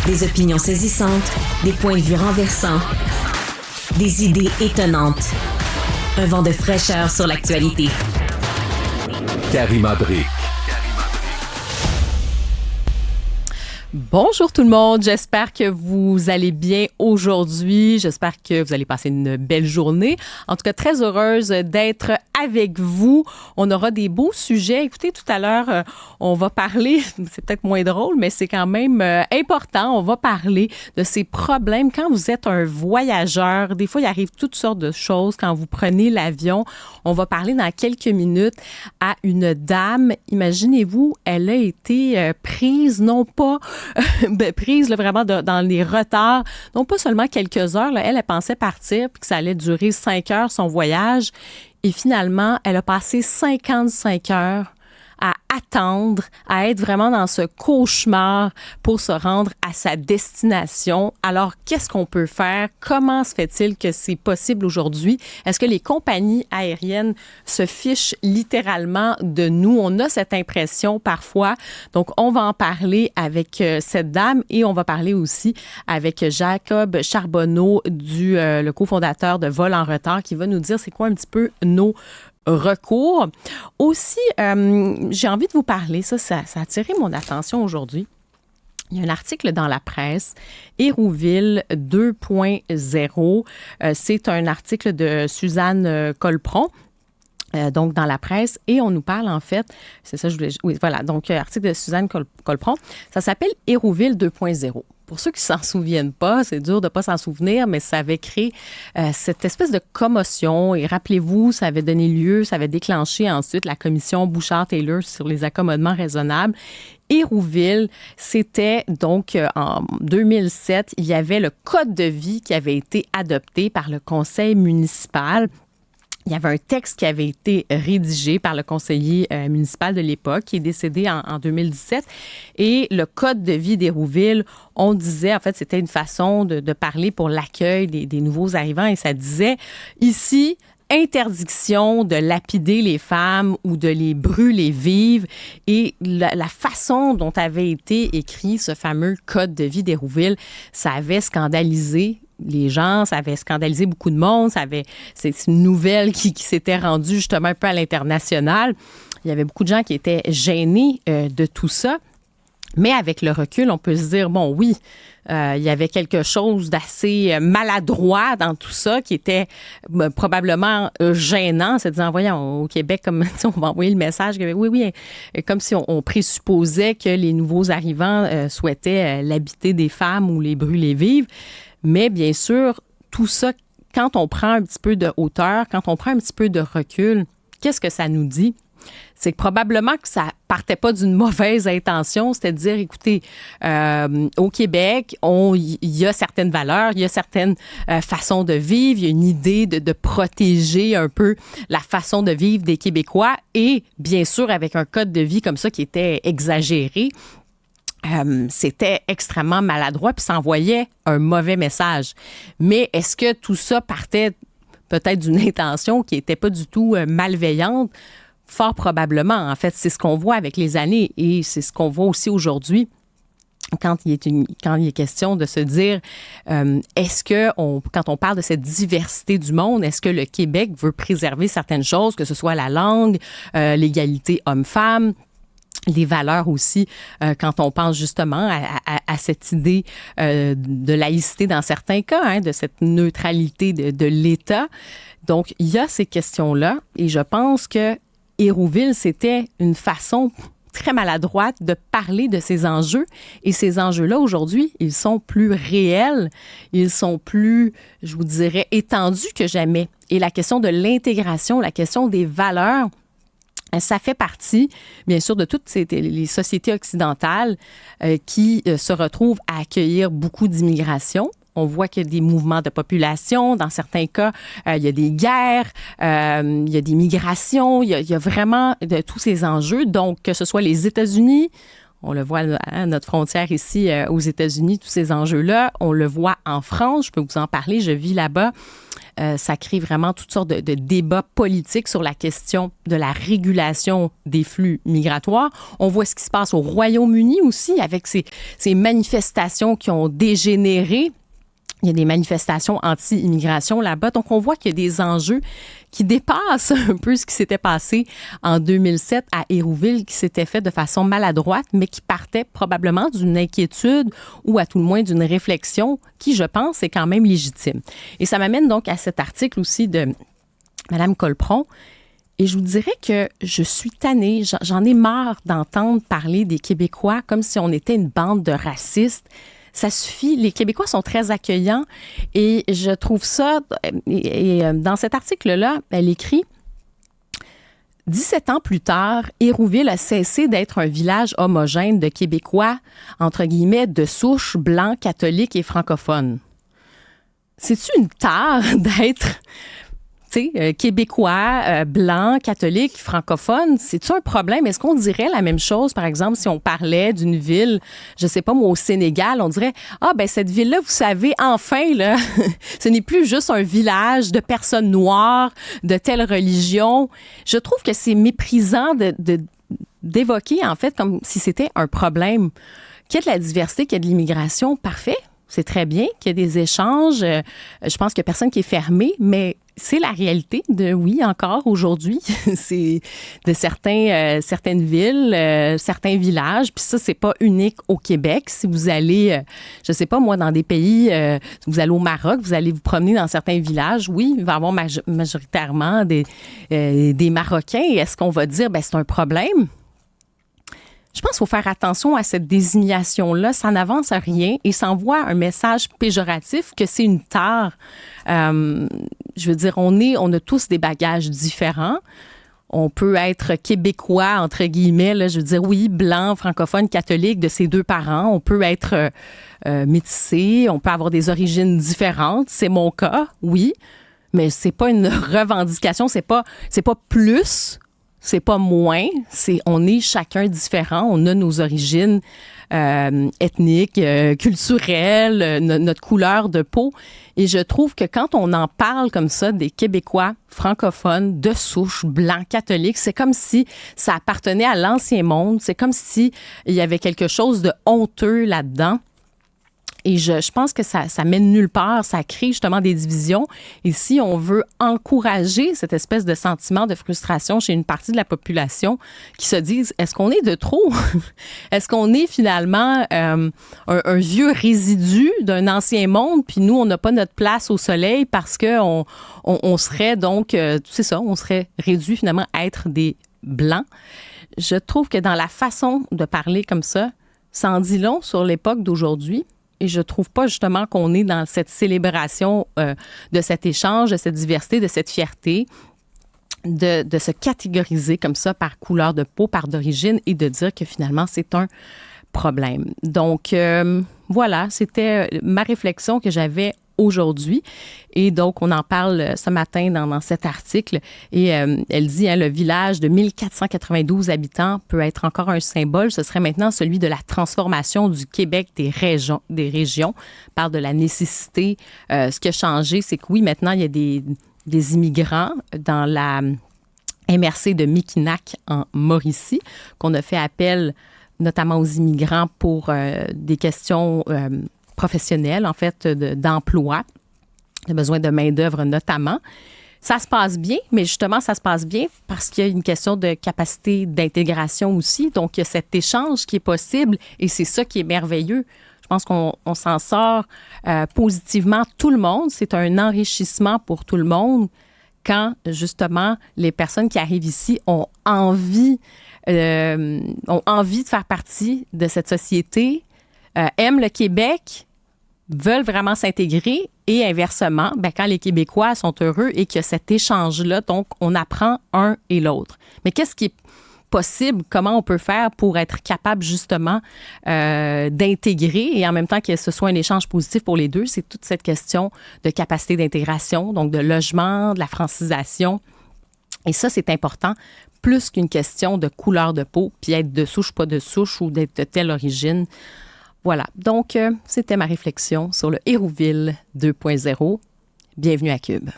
Des opinions saisissantes, des points de vue renversants, des idées étonnantes. Un vent de fraîcheur sur l'actualité. Karima Brick. Bonjour tout le monde, j'espère que vous allez bien aujourd'hui, j'espère que vous allez passer une belle journée. En tout cas, très heureuse d'être avec vous. On aura des beaux sujets. Écoutez, tout à l'heure, on va parler, c'est peut-être moins drôle, mais c'est quand même important, on va parler de ces problèmes quand vous êtes un voyageur. Des fois, il arrive toutes sortes de choses quand vous prenez l'avion. On va parler dans quelques minutes à une dame. Imaginez-vous, elle a été prise, non pas prise là, vraiment dans les retards, non pas seulement quelques heures. Là, elle pensait partir puis que ça allait durer 5 heures son voyage. Et finalement, elle a passé 55 heures à attendre, à être vraiment dans ce cauchemar pour se rendre à sa destination. Alors, qu'est-ce qu'on peut faire? Comment se fait-il que c'est possible aujourd'hui? Est-ce que les compagnies aériennes se fichent littéralement de nous? On a cette impression parfois. Donc, on va en parler avec cette dame et on va parler aussi avec Jacob Charbonneau, le cofondateur de Vol en retard, qui va nous dire c'est quoi un petit peu nos recours. Aussi, j'ai envie de vous parler, ça a attiré mon attention aujourd'hui. Il y a un article dans la presse, Hérouville 2.0. C'est un article de Suzanne Colpron. Donc, dans la presse, et on nous parle, en fait, c'est ça, voilà, donc, article de Suzanne Colpron, ça s'appelle Hérouville 2.0. Pour ceux qui s'en souviennent pas, c'est dur de pas s'en souvenir, mais ça avait créé cette espèce de commotion, et rappelez-vous, ça avait donné lieu, ça avait déclenché ensuite la commission Bouchard-Taylor sur les accommodements raisonnables. Hérouville, c'était donc en 2007, il y avait le code de vie qui avait été adopté par le conseil municipal. Il y avait un texte qui avait été rédigé par le conseiller municipal de l'époque, qui est décédé en 2017. Et le code de vie d'Hérouville, on disait, en fait, c'était une façon de parler pour l'accueil des nouveaux arrivants. Et ça disait, ici, interdiction de lapider les femmes ou de les brûler vives. Et la façon dont avait été écrit ce fameux code de vie d'Hérouville, ça avait scandalisé les gens, ça avait scandalisé beaucoup de monde, c'est une nouvelle qui s'était rendue justement un peu à l'international. Il y avait beaucoup de gens qui étaient gênés de tout ça. Mais avec le recul, on peut se dire, bon, oui, il y avait quelque chose d'assez maladroit dans tout ça qui était probablement gênant. C'est de dire, voyons, au Québec, comme on va envoyer le message, oui, comme si on présupposait que les nouveaux arrivants souhaitaient l'habiter des femmes ou les brûler vives. Mais bien sûr, tout ça, quand on prend un petit peu de hauteur, quand on prend un petit peu de recul, qu'est-ce que ça nous dit? C'est que probablement que ça partait pas d'une mauvaise intention, c'était de dire, écoutez, au Québec, il y a certaines valeurs, il y a certaines façons de vivre, il y a une idée de protéger un peu la façon de vivre des Québécois et bien sûr avec un code de vie comme ça qui était exagéré. C'était extrêmement maladroit puis ça envoyait un mauvais message. Mais est-ce que tout ça partait peut-être d'une intention qui n'était pas du tout malveillante? Fort probablement. En fait, c'est ce qu'on voit avec les années et c'est ce qu'on voit aussi aujourd'hui. Quand il est question de se dire, est-ce que, quand on parle de cette diversité du monde, est-ce que le Québec veut préserver certaines choses, que ce soit la langue, l'égalité homme-femme, les valeurs aussi, quand on pense justement à cette idée de laïcité dans certains cas, hein, de cette neutralité de l'État. Donc, il y a ces questions-là et je pense que Hérouville, c'était une façon très maladroite de parler de ces enjeux. Et ces enjeux-là, aujourd'hui, ils sont plus réels, ils sont plus, je vous dirais, étendus que jamais. Et la question de l'intégration, la question des valeurs, ça fait partie, bien sûr, de toutes les sociétés occidentales qui se retrouvent à accueillir beaucoup d'immigration. On voit qu'il y a des mouvements de population. Dans certains cas, il y a des guerres, il y a des migrations. Il y a vraiment de tous ces enjeux. Donc, que ce soit les États-Unis, On le voit à notre frontière ici aux États-Unis, tous ces enjeux-là. On le voit en France, je peux vous en parler, je vis là-bas. Ça crée vraiment toutes sortes de débats politiques sur la question de la régulation des flux migratoires. On voit ce qui se passe au Royaume-Uni aussi avec ces manifestations qui ont dégénéré. Il y a des manifestations anti-immigration là-bas. Donc, on voit qu'il y a des enjeux qui dépassent un peu ce qui s'était passé en 2007 à Hérouville, qui s'était fait de façon maladroite, mais qui partait probablement d'une inquiétude ou à tout le moins d'une réflexion qui, je pense, est quand même légitime. Et ça m'amène donc à cet article aussi de Mme Colpron. Et je vous dirais que je suis tannée, j'en ai marre d'entendre parler des Québécois comme si on était une bande de racistes. Ça suffit. Les Québécois sont très accueillants et je trouve ça... Et dans cet article-là, elle écrit « 17 ans plus tard, Hérouville a cessé d'être un village homogène de Québécois, entre guillemets, de souche, blancs, catholiques et francophones. » C'est-tu une tare d'être... Québécois, blancs, catholiques, francophones, c'est-tu un problème? Est-ce qu'on dirait la même chose, par exemple, si on parlait d'une ville, je sais pas moi, au Sénégal, on dirait, cette ville-là, vous savez, enfin, là, ce n'est plus juste un village de personnes noires, de telle religion. Je trouve que c'est méprisant d'évoquer, en fait, comme si c'était un problème. Qu'il y ait de la diversité, qu'il y ait de l'immigration, parfait. C'est très bien qu'il y ait des échanges. Je pense qu'il n'y a personne qui est fermé, mais c'est la réalité de, oui, encore aujourd'hui, c'est de certaines villes, certains villages. Puis ça, c'est pas unique au Québec. Si vous allez, je sais pas, moi, dans des pays, vous allez au Maroc, vous allez vous promener dans certains villages, oui, il va y avoir majoritairement des Marocains. Est-ce qu'on va dire, c'est un problème? Je pense qu'il faut faire attention à cette désignation-là. Ça n'avance à rien et ça envoie un message péjoratif que c'est une tare. Je veux dire, on a tous des bagages différents. On peut être québécois, entre guillemets, là, je veux dire, oui, blanc, francophone, catholique de ses deux parents. On peut être métissé, on peut avoir des origines différentes. C'est mon cas, oui, mais c'est pas une revendication, c'est pas plus. C'est pas moins, on est chacun différent, on a nos origines ethniques, culturelles, notre couleur de peau. Et je trouve que quand on en parle comme ça des Québécois francophones de souche, blancs, catholiques, c'est comme si ça appartenait à l'ancien monde, c'est comme si il y avait quelque chose de honteux là-dedans. Et je pense que ça mène nulle part, ça crée justement des divisions. Et si on veut encourager cette espèce de sentiment de frustration chez une partie de la population qui se disent, est-ce qu'on est de trop? Est-ce qu'on est finalement un vieux résidu d'un ancien monde, puis nous, on n'a pas notre place au soleil parce qu'on serait donc, c'est ça, on serait réduit finalement à être des Blancs. Je trouve que dans la façon de parler comme ça en dit long sur l'époque d'aujourd'hui. Et je trouve pas justement qu'on est dans cette célébration de cet échange, de cette diversité, de cette fierté, de se catégoriser comme ça par couleur de peau, par d'origine et de dire que finalement c'est un problème. Donc voilà, c'était ma réflexion que j'avais aujourd'hui. Et donc, on en parle ce matin dans cet article. Et elle dit, le village de 1492 habitants peut être encore un symbole. Ce serait maintenant celui de la transformation du Québec des régions. On parle de la nécessité. Ce qui a changé, c'est que oui, maintenant, il y a des immigrants dans la MRC de Mikinak en Mauricie, qu'on a fait appel notamment aux immigrants pour des questions professionnels, en fait, d'emploi, de besoin de main-d'œuvre notamment. Ça se passe bien, mais justement, ça se passe bien parce qu'il y a une question de capacité d'intégration aussi. Donc, il y a cet échange qui est possible et c'est ça qui est merveilleux. Je pense qu'on s'en sort positivement, tout le monde. C'est un enrichissement pour tout le monde quand, justement, les personnes qui arrivent ici ont envie de faire partie de cette société, aiment le Québec, veulent vraiment s'intégrer et inversement, quand les Québécois sont heureux et qu'il y a cet échange-là, donc on apprend un et l'autre. Mais qu'est-ce qui est possible? Comment on peut faire pour être capable justement d'intégrer et en même temps que ce soit un échange positif pour les deux? C'est toute cette question de capacité d'intégration, donc de logement, de la francisation. Et ça, c'est important, plus qu'une question de couleur de peau, puis être de souche, pas de souche, ou d'être de telle origine. Voilà. Donc, c'était ma réflexion sur le Hérouville 2.0. Bienvenue à Cube.